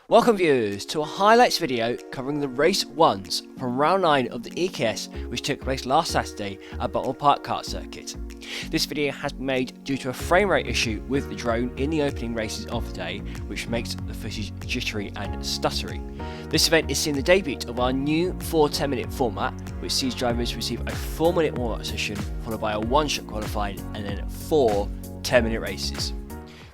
Welcome viewers to a highlights video covering the race 1s from round 9 of the EKS which took place last Saturday at Buckmore Park kart circuit. This video has been made due to a frame rate issue with the drone in the opening races of the day, which makes the footage jittery and stuttery. This event is seeing the debut of our new 4 10-minute format, which sees drivers receive a 4-minute warm-up session followed by a one-shot qualifying and then 4 10-minute races.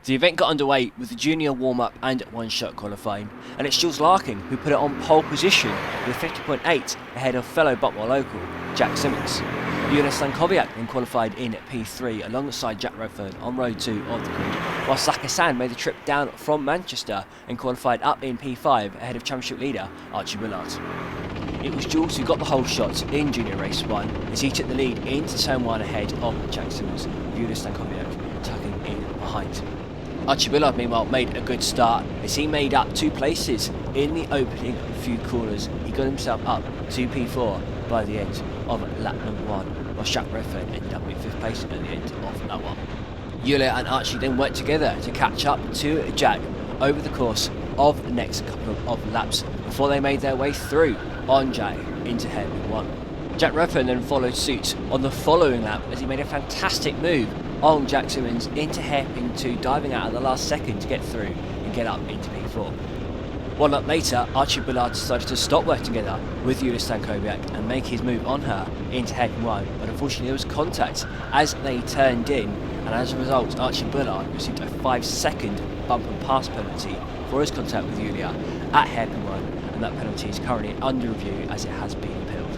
The event got underway with the junior warm-up and one-shot qualifying, and it's Jules Larkin who put it on pole position with 50.8 ahead of fellow Buckmore local Jack Simmons. Jonas Stankowiak then qualified in P3 alongside Jack Redfern on road 2 of the grid, while Saka San made the trip down from Manchester and qualified up in P5 ahead of championship leader Archie Bullard. It was Jules who got the whole shot in junior race 1 as he took the lead into turn 1 ahead of Jack Simmons, with Jonas Stankowiak tucking in behind. Archie Bullard meanwhile made a good start as he made up 2 places in the opening few corners. He got himself up to P4 by the end of lap number 1, while Jack Redfern ended up in 5th place at the end of lap 1. Yulia and Archie then worked together to catch up to Jack over the course of the next couple of laps before they made their way through on Jack into hairpin 1. Jack Redfern then followed suit on the following lap as he made a fantastic move on Jack Simmons into hairpin 2, diving out at the last second to get through and get up into P4. 1 lap later, Archie Bullard decided to stop working together with Jonas Stankowiak and make his move on her into hairpin 1, but unfortunately there was contact as they turned in, and as a result Archie Bullard received a 5-second bump and pass penalty for his contact with Yulia at hairpin 1, and that penalty is currently under review as it has been appealed.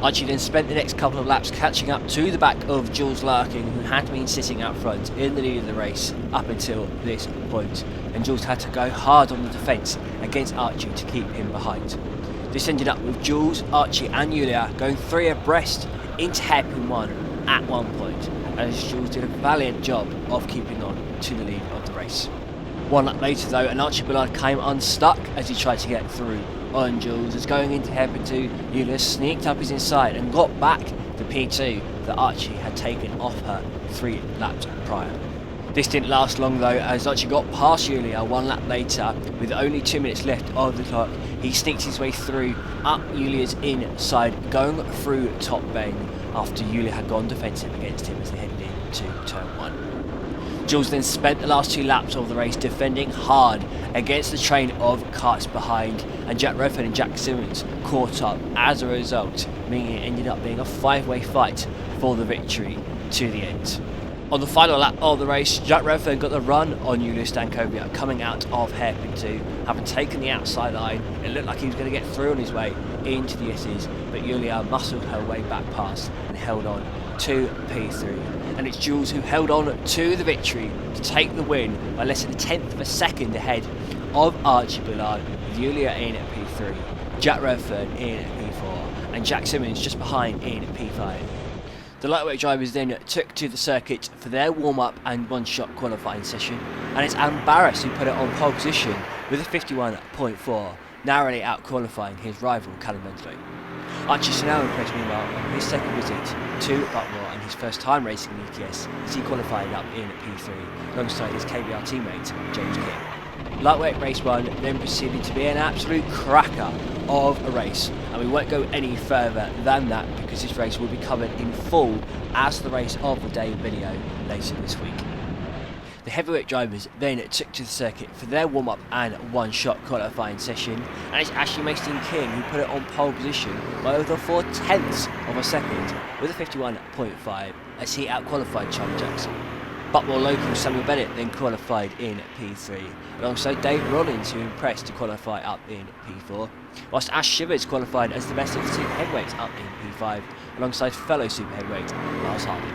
Archie then spent the next couple of laps catching up to the back of Jules Larkin, who had been sitting out front in the lead of the race up until this point, and Jules had to go hard on the defence against Archie to keep him behind. This ended up with Jules, Archie and Yulia going 3 abreast into hairpin 1 at one point, as Jules did a valiant job of keeping on to the lead of the race. 1 lap later though, and Archie Bullard came unstuck as he tried to get through on Jules, as going into hairpin 2, Yulia sneaked up his inside and got back the P2 that Archie had taken off her 3 laps prior. This didn't last long though, as Archie got past Yulia 1 lap later with only 2 minutes left of the clock. He sneaked his way through up Yulia's inside, going through top bend after Yulia had gone defensive against him as they headed into turn 1. Jules then spent the last 2 laps of the race defending hard against the train of karts behind, and Jack Redfern and Jack Simmons caught up as a result, meaning it ended up being a 5-way fight for the victory to the end. On the final lap of the race, Jack Redfern got the run on Jonas Stankowiak coming out of hairpin 2, having taken the outside line. It looked like he was going to get through on his way into the S's, but Yulia muscled her way back past and held on to P3. And it's Jules who held on to the victory to take the win by less than a tenth of a second ahead of Archie Bullard, with Yulia in at P3, Jack Redfern in at P4, and Jack Simmons just behind in at P5. The lightweight drivers then took to the circuit for their warm-up and one-shot qualifying session, and it's Alan Barras who put it on pole position with a 51.4, narrowly out-qualifying his rival Callum Bentley. Archie Snell impressed meanwhile on his second visit to Buckmore and his first time racing in EKS, as he qualified up in P3 alongside his KBR teammate James King. Lightweight race 1 then proceeded to be an absolute cracker of a race, and we won't go any further than that because this race will be covered in full as the race of the day video later this week. The heavyweight drivers then took to the circuit for their warm-up and one-shot qualifying session, and it's Ashley Maston King who put it on pole position by over 4/10 of a second with a 51.5 as he out-qualified Charlie Jackson. Buckmore local Samuel Bennett then qualified in P3, alongside Dave Rollins, who impressed to qualify up in P4, whilst Ash Shivers qualified as the best of the super heavyweights up in P5, alongside fellow super heavyweight Lars Hardy.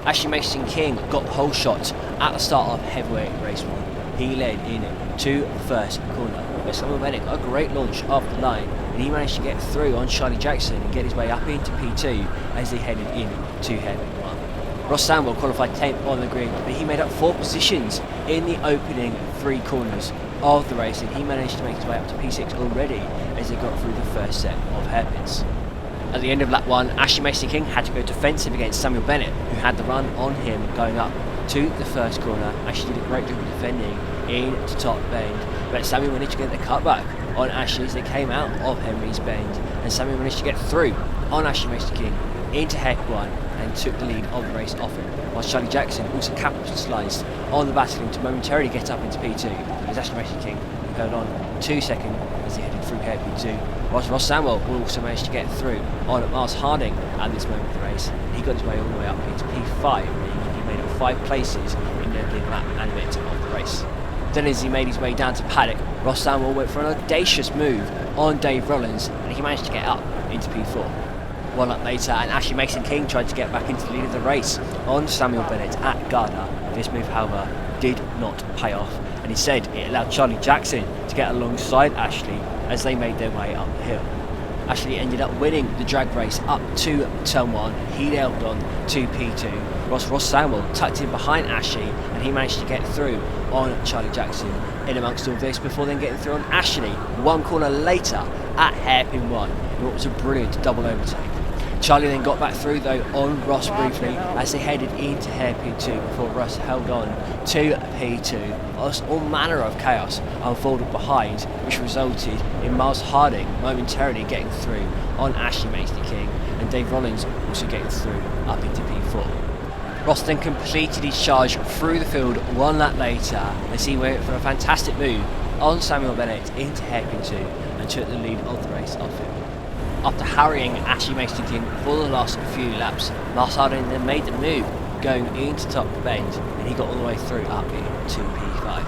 Ashley Mason King got the whole shot at the start of heavyweight race 1. He led in to the first corner, but Samuel Bennett got a great launch off the line, and he managed to get through on Charlie Jackson and get his way up into P2 as they headed in to hairpin 1. Ross Samuel qualified 10th on the grid, but he made up 4 positions in the opening 3 corners of the race, and he managed to make his way up to P6 already as they got through the first set of hairpins. At the end of lap 1, Ashley Mason King had to go defensive against Samuel Bennett, who had the run on him going up to the first corner. Ashley did a great job of defending into top bend, but Sammy managed to get the cutback on Ashley as they came out of Henry's bend, and Sammy managed to get through on Ashley Mason King into Heck 1 and took the lead of the race off him, while Charlie Jackson also capitalised on the battling to momentarily get up into P2 as Ashley Mason King held on 2 seconds as he headed through Heck P2, whilst Ross Samuel also managed to get through on Miles Harding at this moment of the race. He got his way all the way up into P5, where he made up 5 places in the opening lap and a bit of the race. Then as he made his way down to paddock, Ross Samuel went for an audacious move on Dave Rollins and he managed to get up into P4. 1 lap later, and Ashley Mason King tried to get back into the lead of the race on Samuel Bennett at Garda. This move, however, did not pay off, and instead it allowed Charlie Jackson to get alongside Ashley as they made their way up the hill. Ashley ended up winning the drag race up to turn 1. He held on to P2. Ross Samuel tucked in behind Ashley and he managed to get through on Charlie Jackson in amongst all this before then getting through on Ashley 1 corner later at hairpin 1 in what was a brilliant double overtake. Charlie then got back through though on Ross briefly as they headed into hairpin 2 before Ross held on to P2. Whilst all manner of chaos unfolded behind, which resulted in Miles Harding momentarily getting through on Ashley Mason King and Dave Rollins also getting through up into P4. Ross then completed his charge through the field 1 lap later as he went for a fantastic move on Samuel Bennett into hairpin 2 and took the lead of the race off him. After harrying Ashley Mason King for the last few laps, Miles Harding then made the move going into top bend and he got all the way through up into P5.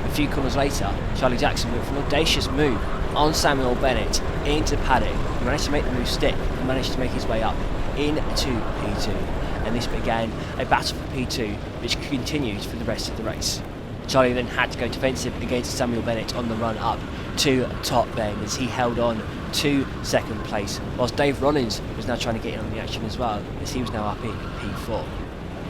A few corners later, Charlie Jackson went for an audacious move on Samuel Bennett into paddock. He managed to make the move stick and managed to make his way up into P2, and this began a battle for P2 which continued for the rest of the race. Charlie then had to go defensive against Samuel Bennett on the run up to top bend as he held on to second place, whilst Dave Rollins was now trying to get in on the action as well as he was now up in P4.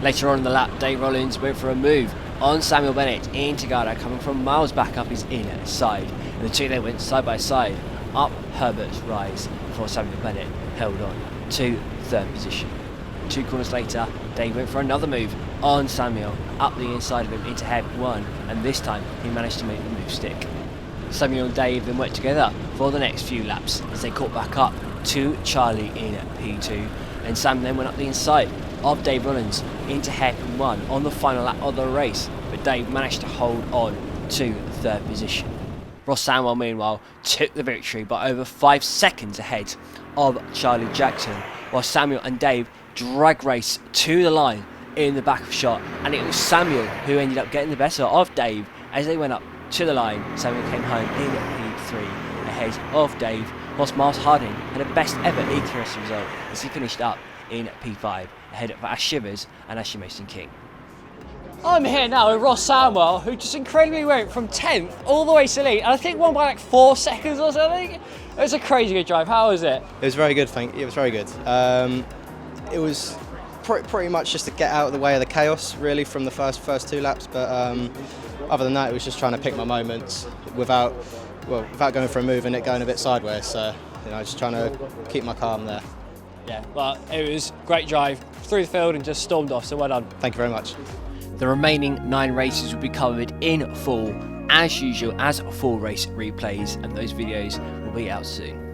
Later on in the lap, Dave Rollins went for a move on Samuel Bennett into Garda, coming from miles back up his inner side, and the two then went side by side up Herbert's rise before Samuel Bennett held on to 3rd position. 2 corners later, Dave went for another move on Samuel up the inside of him into Heck 1, and this time he managed to make the move stick. Samuel and Dave then worked together for the next few laps as they caught back up to Charlie in P2, and Sam then went up the inside of Dave Rollins into hairpin 1 on the final lap of the race, but Dave managed to hold on to 3rd position. Ross Samuel meanwhile took the victory by over 5 seconds ahead of Charlie Jackson, while Samuel and Dave drag race to the line in the back of shot, and it was Samuel who ended up getting the better of Dave as they went up to the line. Samuel came home in P3 ahead of Dave, whilst Miles Harding had a best ever EKS result as he finished up in P5 ahead of Ash Shivers and Ashley Mason King. I'm here now with Ross Samuel, who just incredibly went from 10th all the way to lead, and I think won by like 4 seconds or something. It was a crazy good drive. How was it? It was very good, thank you. It was very good. It was pretty much just to get out of the way of the chaos, really, from the first 2 laps. But other than that, it was just trying to pick my moments without going for a move and it going a bit sideways. So, just trying to keep my calm there. Yeah, but it was a great drive through the field and just stormed off. So well done. Thank you very much. The remaining 9 races will be covered in full, as usual, as full race replays, and those videos will be out soon.